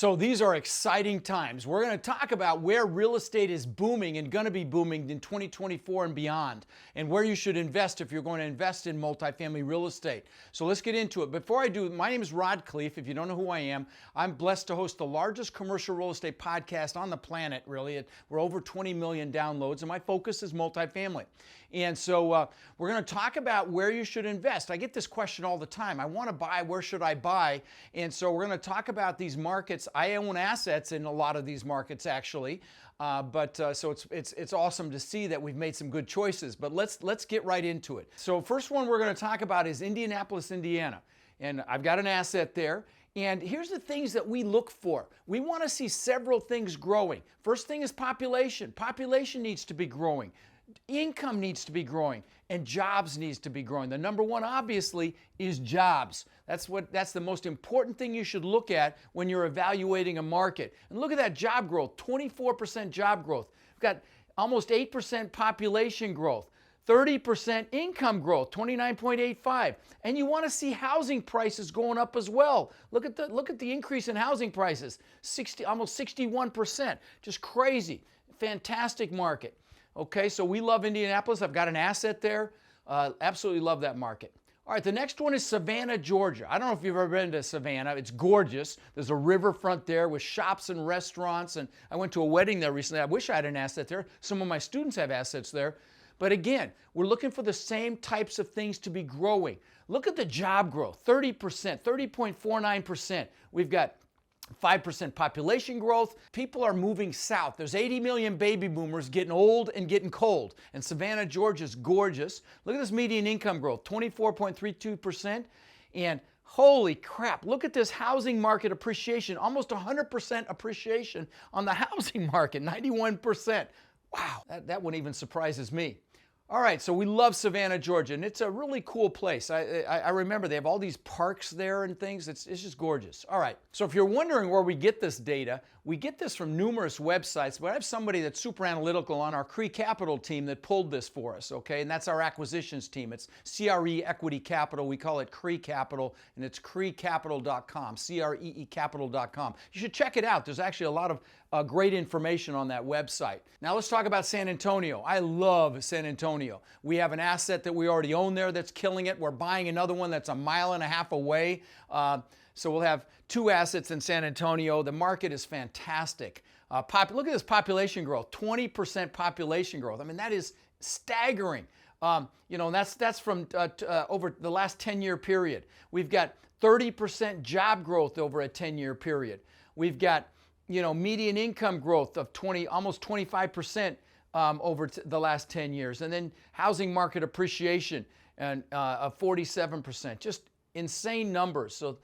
So these are exciting times. We're going to talk about where real estate is booming and going to be booming in 2024 and beyond, and where you should invest if you're going to invest in multifamily real estate. So let's get into it. Before I do, my name is Rod Khleif. If you don't know who I am, I'm blessed to host the largest commercial real estate podcast on the planet, really. We're over 20 million downloads, and my focus is multifamily. And so we're going to talk about where you should invest. I get this question all the time. I want to buy, where should I buy? And so we're going to talk about these markets. I own assets in a lot of these markets, actually. So it's awesome to see that we've made some good choices. But let's get right into it. So first one we're going to talk about is Indianapolis, Indiana. And I've got an asset there. And here's the things that we look for. We want to see several things growing. First thing is population. Population needs to be growing. Income needs to be growing, and jobs needs to be growing. The number one, obviously, is jobs. That's the most important thing you should look at when you're evaluating a market. And look at that job growth, 24% job growth. We've got almost 8% population growth, 30% income growth, 29.85. And you want to see housing prices going up as well. Look at the increase in housing prices, almost 61%. Just crazy. Fantastic market. Okay, so we love Indianapolis. I've got an asset there. Absolutely love that market. All right, the next one is Savannah, Georgia. I don't know if you've ever been to Savannah. It's gorgeous. There's a riverfront there with shops and restaurants. And I went to a wedding there recently. I wish I had an asset there. Some of my students have assets there. But again, we're looking for the same types of things to be growing. Look at the job growth, 30%, 30.49%. We've got 5% population growth. People are moving south. There's 80 million baby boomers getting old and getting cold. And Savannah, Georgia is gorgeous. Look at this median income growth, 24.32%. And holy crap, look at this housing market appreciation, almost 100% appreciation on the housing market, 91%. Wow, that one even surprises me. All right, so we love Savannah, Georgia, and it's a really cool place. I remember they have all these parks there and things. It's just gorgeous. All right, so if you're wondering where we get this data, we get this from numerous websites, but I have somebody that's super analytical on our CRE Capital team that pulled this for us, okay? And that's our acquisitions team. It's CRE Equity Capital. We call it CRE Capital, and it's creecapital.com, CREE capital.com. You should check it out. There's actually a lot of great information on that website. Now let's talk about San Antonio. I love San Antonio. We have an asset that we already own there that's killing it. We're buying another one that's 1.5 miles away. So we'll have two assets in San Antonio. The market is fantastic. Look at this population growth, 20% population growth. I mean, that is staggering. And that's from over the last 10-year period. We've got 30% job growth over a 10-year period. We've got median income growth of almost 25% over the last 10 years. And then housing market appreciation of 47%. Just insane numbers. So,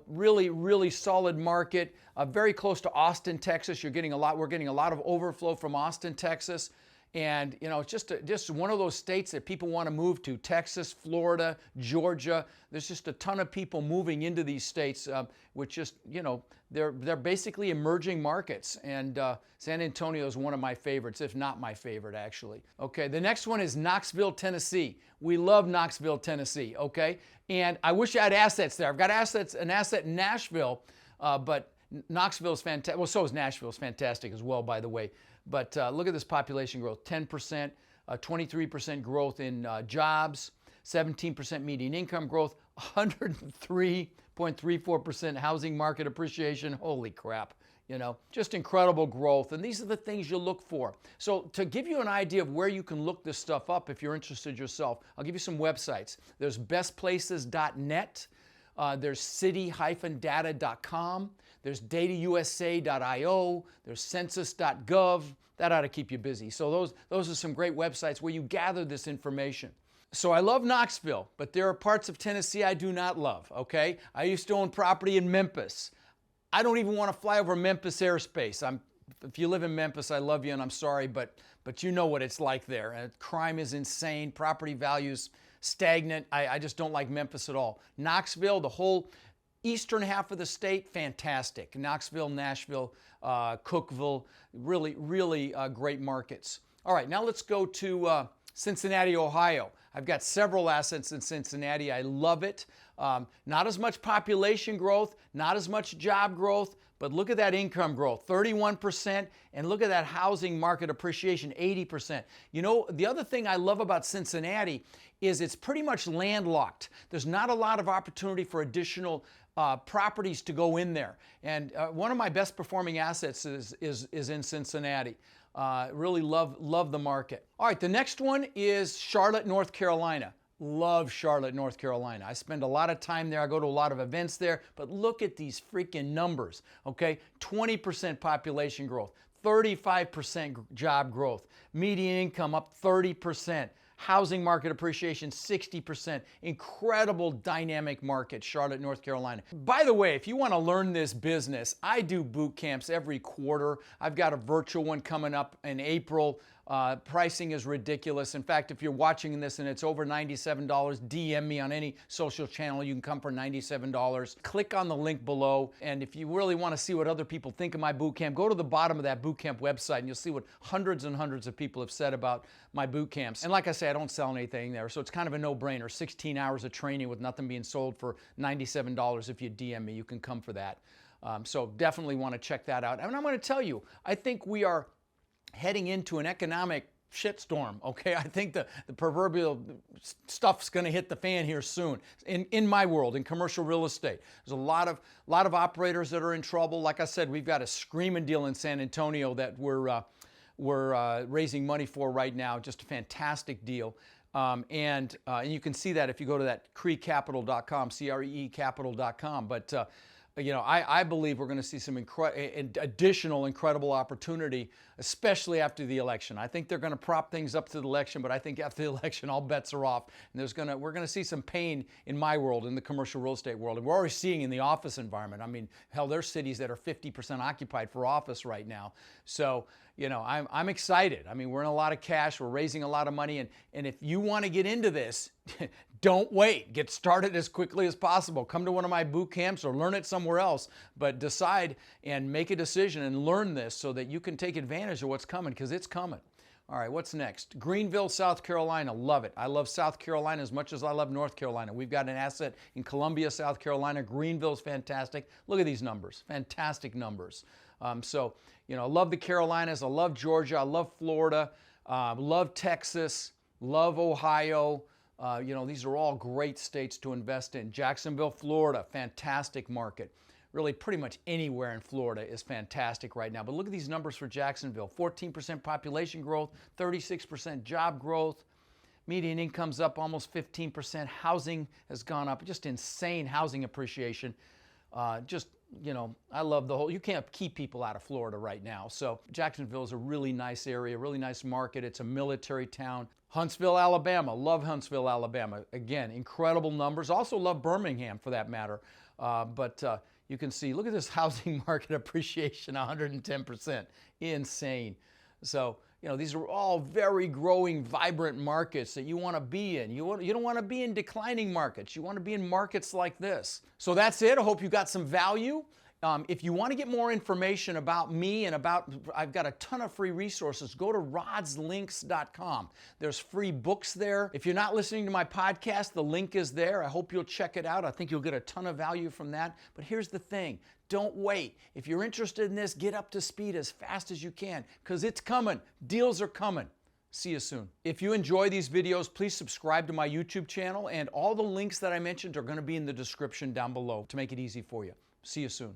really, really solid market. Very close to Austin, Texas. We're getting a lot of overflow from Austin, Texas. And, it's just one of those states that people want to move to. Texas, Florida, Georgia. There's just a ton of people moving into these states, which just, they're basically emerging markets. And San Antonio is one of my favorites, if not my favorite, actually. Okay, the next one is Knoxville, Tennessee. We love Knoxville, Tennessee, okay? And I wish I had assets there. I've got an asset in Nashville, but Knoxville is fantastic. Well, so is Nashville. It's fantastic as well, by the way. But look at this population growth, 10%, 23% growth in jobs, 17% median income growth, 103.34% housing market appreciation. Holy crap, just incredible growth. And these are the things you look for. So to give you an idea of where you can look this stuff up if you're interested yourself, I'll give you some websites. There's bestplaces.net. There's city-data.com. There's datausa.io. There's census.gov. That ought to keep you busy. So those are some great websites where you gather this information. So I love Knoxville, but there are parts of Tennessee I do not love, okay? I used to own property in Memphis. I don't even want to fly over Memphis airspace. If you live in Memphis, I love you and I'm sorry, but you know what it's like there. Crime is insane, property values stagnant. I just don't like Memphis at all. Knoxville, the whole eastern half of the state, fantastic. Knoxville, Nashville, Cookeville, really, really great markets. All right, now let's go to Cincinnati, Ohio. I've got several assets in Cincinnati. I love it. Not as much population growth, not as much job growth, But look at that income growth, 31%, and look at that housing market appreciation, 80%. You know, the other thing I love about Cincinnati is it's pretty much landlocked. There's not a lot of opportunity for additional properties to go in there. And one of my best performing assets is in Cincinnati. Really love the market. All right, the next one is Charlotte, North Carolina. Love Charlotte, North Carolina. I spend a lot of time there. I go to a lot of events there, but look at these freaking numbers, okay? 20% population growth, 35% job growth, median income up 30%. Housing market appreciation, 60%. Incredible dynamic market, Charlotte, North Carolina. By the way, if you want to learn this business, I do boot camps every quarter. I've got a virtual one coming up in April. Pricing is ridiculous. In fact, if you're watching this and it's over $97, DM me on any social channel. You can come for $97. Click on the link below. And if you really want to see what other people think of my boot camp, go to the bottom of that boot camp website and you'll see what hundreds and hundreds of people have said about my boot camps. And like I say, I don't sell anything there, so it's kind of a no-brainer. 16 hours of training with nothing being sold for $97. If you DM me, you can come for that. So definitely want to check that out. And I'm going to tell you, I think we are heading into an economic shitstorm, okay? I think the proverbial stuff's going to hit the fan here soon. In my world, in commercial real estate, there's a lot of operators that are in trouble. Like I said, we've got a screaming deal in San Antonio that we're raising money for right now. Just a fantastic deal. And you can see that if you go to that crecapital.com, crecapital.com. But you know, I believe we're going to see some additional incredible opportunity, especially after the election. I think they're going to prop things up to the election, but I think after the election, all bets are off. And we're going to see some pain in my world, in the commercial real estate world. And we're already seeing in the office environment. I mean, hell, there's cities that are 50% occupied for office right now. So, you know, I'm excited. I mean, we're in a lot of cash. We're raising a lot of money. And if you want to get into this, don't wait. Get started as quickly as possible. Come to one of my boot camps or learn it somewhere else, but decide and make a decision and learn this so that you can take advantage of what's coming, because it's coming. All right, what's next? Greenville, South Carolina. Love it. I love South Carolina as much as I love North Carolina. We've got an asset in Columbia, South Carolina. Greenville's fantastic. Look at these numbers. Fantastic numbers. So, you know, I love the Carolinas. I love Georgia. I love Florida. Love Texas. Love Ohio. You know, these are all great states to invest in. Jacksonville, Florida, fantastic market. Really, pretty much anywhere in Florida is fantastic right now. But look at these numbers for Jacksonville. 14% population growth, 36% job growth. Median income's up almost 15%. Housing has gone up. Just insane housing appreciation. You know, I love the whole, you can't keep people out of Florida right now. So Jacksonville is a really nice area, really nice market. It's a military town. Huntsville, Alabama. Love Huntsville, Alabama. Again, incredible numbers. Also love Birmingham for that matter. But you can see, look at this housing market appreciation, 110%. Insane. So, you know, these are all very growing, vibrant markets that you want to be in. You don't want to be in declining markets. You want to be in markets like this. So that's it. I hope you got some value. If you want to get more information about me and I've got a ton of free resources, go to rodslinks.com. There's free books there. If you're not listening to my podcast, the link is there. I hope you'll check it out. I think you'll get a ton of value from that. But here's the thing. Don't wait. If you're interested in this, get up to speed as fast as you can, because it's coming. Deals are coming. See you soon. If you enjoy these videos, please subscribe to my YouTube channel, and all the links that I mentioned are going to be in the description down below to make it easy for you. See you soon.